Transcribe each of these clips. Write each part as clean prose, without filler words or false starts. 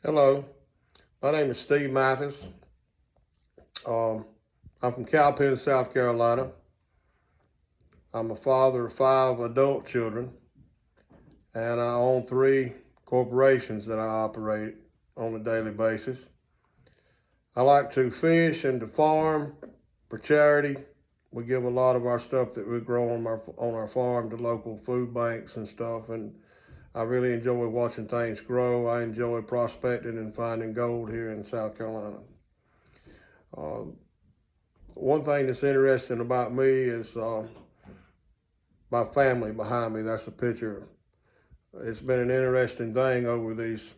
Hello, my name is Steve Mathis. Um, I'm from Cowpens, South Carolina. I'm a father of 5 adult children, and I own 3 corporations that I operate on a daily basis. I like to fish and to farm for charity. We give a lot of our stuff that we grow on our farm to local food banks and stuff, and I really enjoy watching things grow. I enjoy prospecting and finding gold here in South Carolina. Uh, One thing that's interesting about me is my family behind me. That's a picture. It's been an interesting thing over these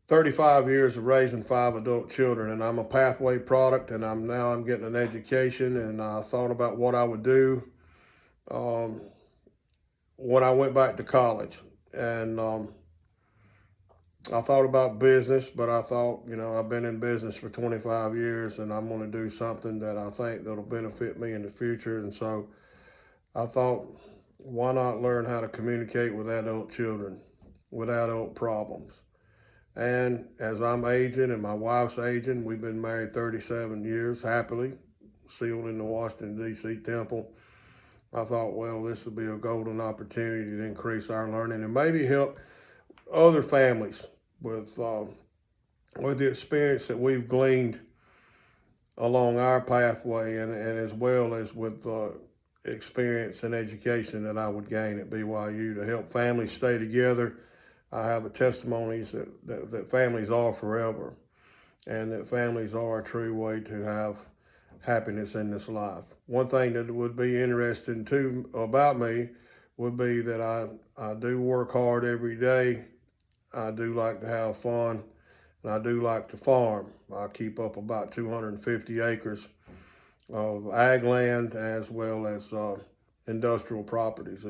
35 years of raising 5 adult children, and I'm a pathway product, and I'm getting an education, and I thought about what I would do um, when I went back to college, and I thought about business, but I thought, I've been in business for 25 years, and I'm going to do something that I think that'll benefit me in the future, and so I thought, why not learn how to communicate with adult children, with adult problems? And as I'm aging and my wife's aging, we've been married 37 years happily, sealed in the Washington, D.C. temple. I thought, well, this would be a golden opportunity to increase our learning and maybe help other families with the experience that we've gleaned along our pathway, and as well as with experience and education that I would gain at BYU to help families stay together. I have a testimonies that families are forever, and that families are a true way to have happiness in this life. One thing that would be interesting too about me would be that I do work hard every day. I do like to have fun, and I do like to farm. I keep up about 250 acres of ag land as well as industrial properties.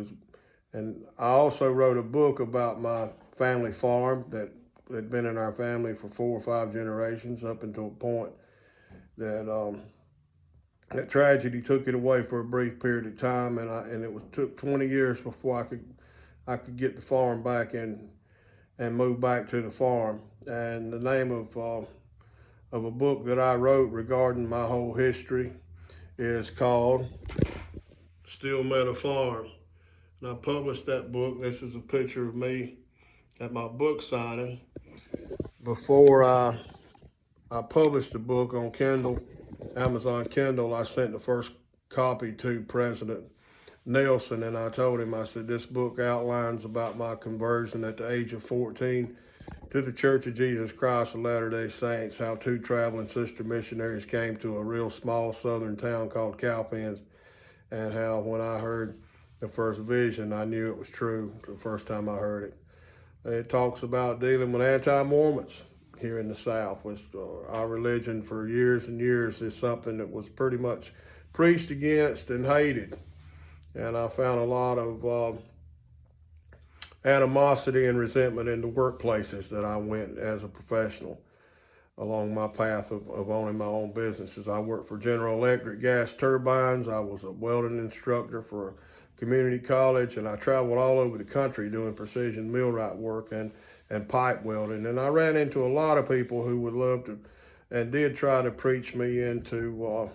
And I also wrote a book about my family farm that had been in our family for 4 or 5 generations, up until a point that that tragedy took it away for a brief period of time, and it took 20 years before I could get the farm back and move back to the farm. And the name of a book that I wrote regarding my whole history is called Still Met a Farm. And I published that book. This is a picture of me at my book signing. Before I published the book on Kindle, Amazon Kindle, I sent the first copy to President Nelson, and I told him, I said, this book outlines about my conversion at the age of 14 to the Church of Jesus Christ of Latter-day Saints, how 2 traveling sister missionaries came to a real small southern town called Cowpens, and how when I heard the first vision, I knew it was true the first time I heard it. It talks about dealing with anti-Mormons here in the South, which our religion for years and years is something that was pretty much preached against and hated. And I found a lot of animosity and resentment in the workplaces that I went as a professional along my path of owning my own businesses. I worked for General Electric gas turbines. I was a welding instructor for a community college, and I traveled all over the country doing precision millwright work and pipe welding. And I ran into a lot of people who would love to and did try to preach me into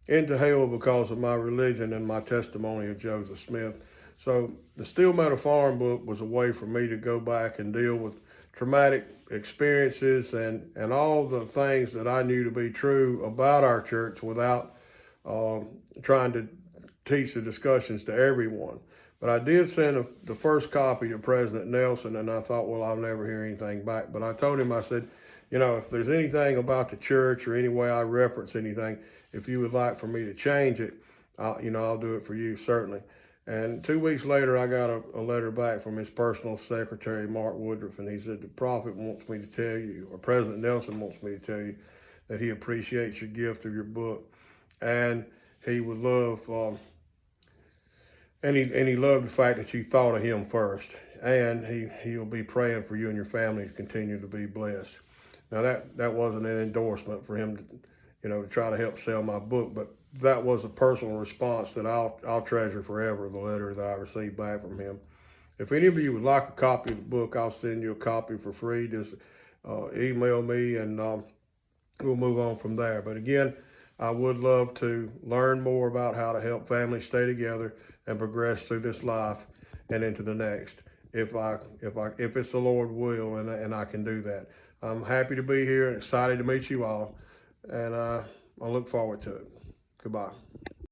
hell because of my religion and my testimony of Joseph Smith. So the Still Met a Farm book was a way for me to go back and deal with traumatic experiences and all the things that I knew to be true about our church without trying to teach the discussions to everyone. But I did send the first copy to President Nelson, and I thought, well, I'll never hear anything back. But I told him, I said, if there's anything about the church or any way I reference anything, if you would like for me to change it, I'll do it for you, certainly. And 2 weeks later, I got a letter back from his personal secretary, Mark Woodruff, and he said, the prophet wants me to tell you, or President Nelson wants me to tell you, that he appreciates your gift of your book. And he would love, and he loved the fact that you thought of him first. And he'll be praying for you and your family to continue to be blessed. Now, that wasn't an endorsement for him to try to help sell my book, but that was a personal response that I'll treasure forever, the letter that I received back from him. If any of you would like a copy of the book, I'll send you a copy for free. Just email me, and we'll move on from there. But again, I would love to learn more about how to help families stay together and progress through this life and into the next, if it's the Lord will, and I can do that. I'm happy to be here and excited to meet you all, and I look forward to it. Goodbye.